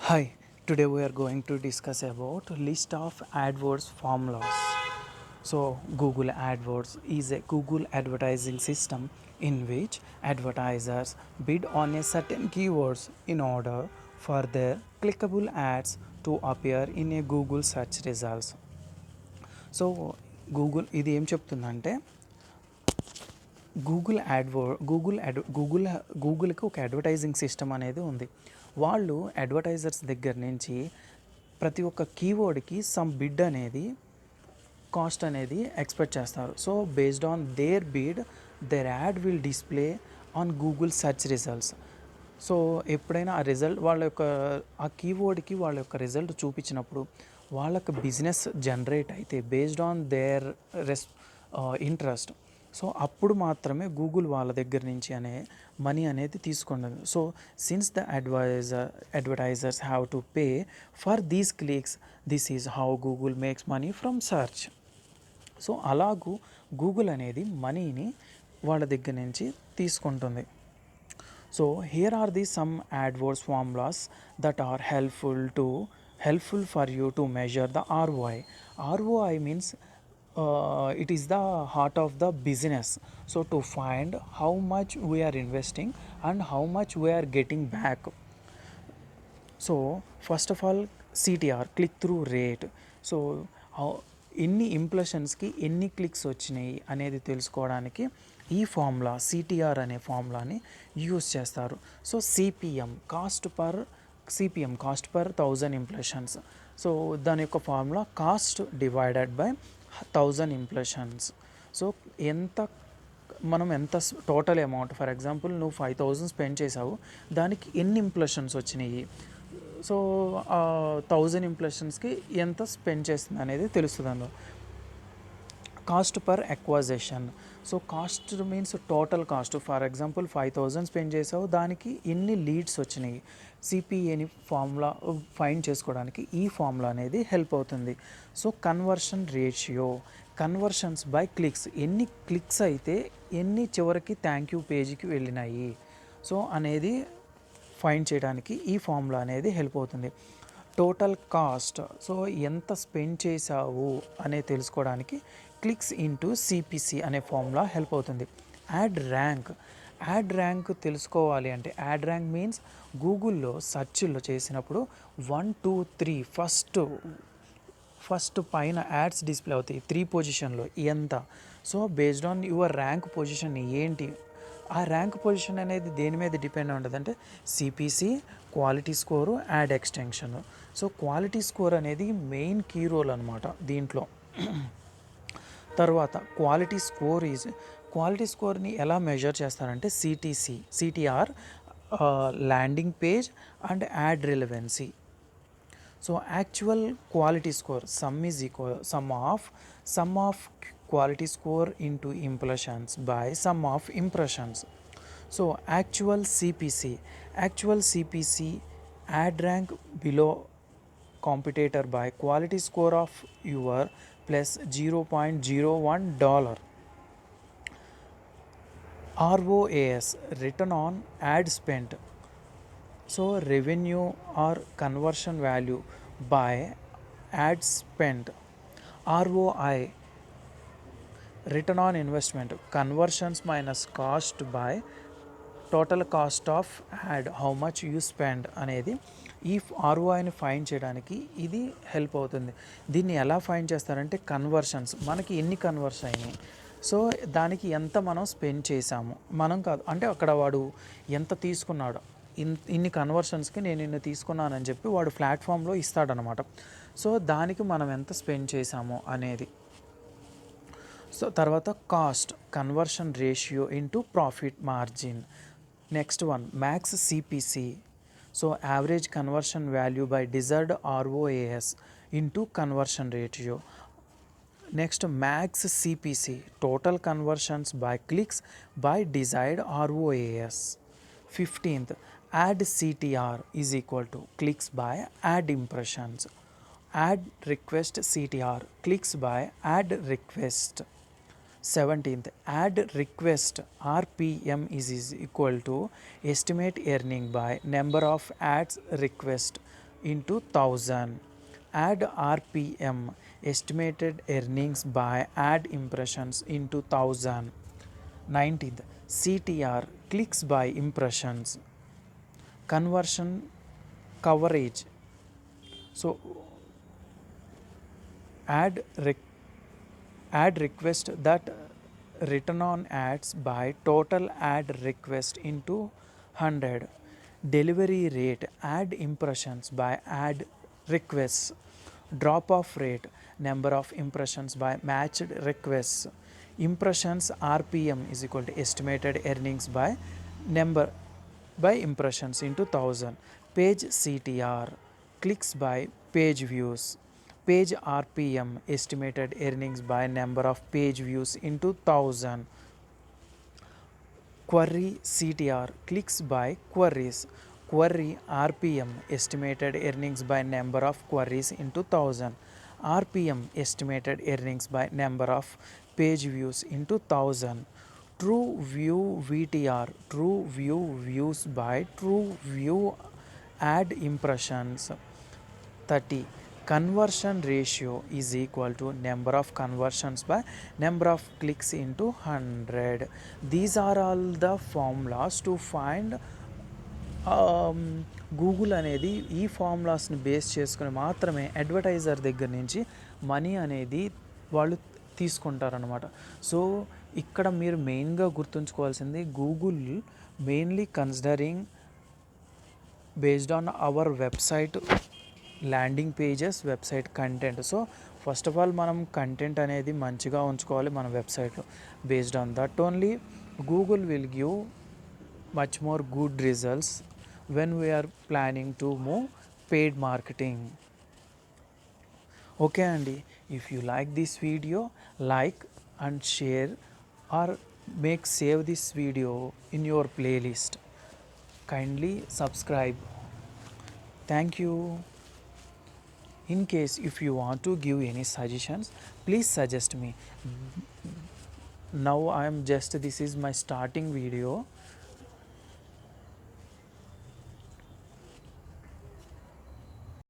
Hi, today we are going to discuss about list of AdWords formulas. So, Google AdWords is a Google advertising system in which advertisers bid on a certain keywords in order for their clickable ads to appear in a Google search results. So Google ఇది ఏం చెప్తుందంటే గూగుల్కి ఒక advertising system అనేది ఉంది. వాళ్ళు advertisers దగ్గర నుంచి ప్రతి ఒక్క కీవర్డ్కి సమ్ బిడ్ అనేది కాస్ట్ అనేది ఎక్స్పెక్ట్ చేస్తారు. So based on their bid their ad will display on Google search results. So ఎప్పుడైనా ఆ రిజల్ట్ వాళ్ళ యొక్క ఆ కీవర్డ్కి వాళ్ళ యొక్క రిజల్ట్ చూపించినప్పుడు వాళ్ళకి బిజినెస్ జనరేట్ అయితే based on their interest, so అప్పుడు మాత్రమే గూగుల్ వాళ్ళ దగ్గర నుంచి మనీ అనేది తీసుకుంటుంది. So since the advertisers have to pay for these clicks, this is how Google makes money from search. So అలాగూ గూగుల్ అనేది మనీని వాళ్ళ దగ్గర నుంచి తీసుకుంటుంది. So here are the some AdWords formulas that are helpful for you to measure the ROI. ROI means it is the heart of the business. So to find how much we are investing and how much we are getting back. So first of all CTR, click through rate. So ఎన్ని ఇంప్రెషన్స్కి ఎన్ని clicks వచ్చినాయి అనేది తెలుసుకోవడానికి ఈ formula CTR అనే ఫార్ములాని use చేస్తారు. So CPM, cost per 1000 impressions. So దాని యొక్క formula cost divided by 1000 impressions. So మనం ఎంత టోటల్ అమౌంట్, ఫర్ ఎగ్జాంపుల్ నువ్వు 5000 స్పెండ్ చేసావు, దానికి ఎన్ని ఇంప్రెషన్స్ వచ్చినాయి, సో 1000 ఇంప్రెషన్స్కి ఎంత స్పెండ్ చేస్తుంది అనేది తెలుస్తుంది అందులో. Cost per acquisition. So cost means total cost. For example 5000 spend చేసావు, దానికి ఎన్ని లీడ్స్ వచ్చినాయి, CPAని ఫార్ములా ఫైండ్ చేసుకోవడానికి ఈ ఫార్ములా అనేది హెల్ప్ అవుతుంది. So conversion ratio, conversions by clicks, ఎన్ని క్లిక్స్ అయితే ఎన్ని చివరికి థ్యాంక్ యూ పేజీకి వెళ్ళినాయి, సో అనేది ఫైండ్ చేయడానికి ఈ ఫార్ములా అనేది హెల్ప్ అవుతుంది. టోటల్ కాస్ట్, సో ఎంత స్పెండ్ చేసావు అనేది తెలుసుకోవడానికి క్లిక్స్ ఇంటూ CPC అనే ఫార్ములా హెల్ప్ అవుతుంది. యాడ్ ర్యాంక్ తెలుసుకోవాలి అంటే యాడ్ ర్యాంక్ మీన్స్ గూగుల్లో సెర్చ్లో చేసినప్పుడు 1 2 3 ఫస్ట్ పైన యాడ్స్ డిస్ప్లే అవుతాయి 3 పొజిషన్లో ఎంత. So based on your rank position ఏంటి, ఆ ర్యాంక్ పొజిషన్ అనేది దేని మీద డిపెండ్ ఉంటుంది అంటే CPC, quality score, add extension. So quality score అనేది మెయిన్ కీ రోల్ అనమాట దీంట్లో. తర్వాత క్వాలిటీ స్కోర్ని ఎలా మెజర్ చేస్తారంటే CTR, landing page and add relevancy. So actual quality score some of quality score into impressions by sum of impressions. So actual CPC ad rank below competitor by quality score of your plus $0.01. ROAS, return on ad spent. So revenue or conversion value by ad spent. ROI, return on investment, conversions minus cost by total cost of add, how much you spend అనేది ఈ ROIని find చేయడానికి ఇది help అవుతుంది. దీన్ని ఎలా find చేస్తారంటే conversions, మనకి ఎన్ని కన్వర్షన్ అయినాయి, సో దానికి ఎంత మనం స్పెండ్ చేసాము, మనం కాదు అంటే అక్కడ వాడు ఎంత తీసుకున్నాడు, ఇన్ని కన్వర్షన్స్కి నేను ఇన్ని తీసుకున్నానని చెప్పి వాడు ప్లాట్ఫామ్లో ఇస్తాడనమాట. సో దానికి మనం ఎంత స్పెండ్ చేసాము అనేది. సో తర్వాత cost, conversion ratio into profit margin. Next one max CPC, so average conversion value by desired ROAS into conversion ratio. Next max CPC, total conversions by clicks by desired ROAS. 15th add CTR is equal to clicks by add impressions. Add request CTR, clicks by add request. 17th add request RPM is equal to estimate earning by number of ads request into 1000. Add RPM, estimated earnings by ad impressions into 1000. 19th, CTR, clicks by impressions. Conversion coverage. So ad request that return on ads by total ad request into 100. Delivery rate, ad impressions by ad requests. Drop off rate, number of impressions by matched requests. Impressions RPM is equal to estimated earnings by number by impressions into 1000. Page CTR, clicks by page views. Page RPM, estimated earnings by number of page views into 1000. Query CTR, clicks by queries. Query RPM, estimated earnings by number of queries into 1000. RPM, estimated earnings by number of page views into 1000. True view VTR, true view views by true view ad impressions. 30. Conversion ratio is equal to number of conversions by number of clicks into 100. These are all the formulas to find Google అనేది ఈ ఫార్ములాస్ని base చేసుకుని మాత్రమే advertiser దగ్గర నుంచి money అనేది వాళ్ళు తీసుకుంటారనమాట. So ఇక్కడ మీరు మెయిన్గా గుర్తుంచుకోవాల్సింది Google mainly considering based on our website landing pages, website content. So first of all మనం కంటెంట్ అనేది మంచిగా ఉంచుకోవాలి మన వెబ్సైట్లో. Based on that only Google will give much more good results when we are planning to move paid marketing. Okay Andy, if you like this video, like and share or save this video in your playlist. Kindly subscribe. Thank you. In case if you want to give any suggestions, please suggest me. Now this is my starting video.